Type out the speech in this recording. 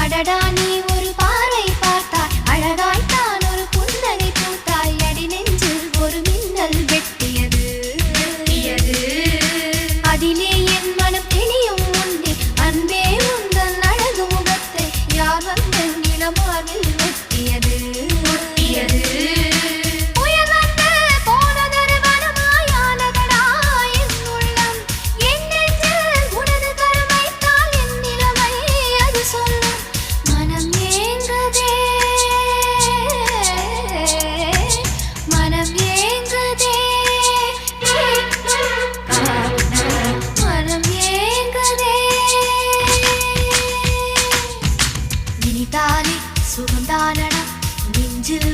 அடடா நீ ஒரு பார்வை பார்த்தாய் அழகாய்த்தான் ஒரு புன்னகை பூத்தாய் அடி நெஞ்சில் ஒரு மின்னல் வெட்டியது அதிலே என் மனம் தெளியும் உண்டே அன்பே உந்தன் அழகு முகத்தை யார் வந்து நிலமாவில் ஒட்டியது சுகந்தானடா நெஞ்சில்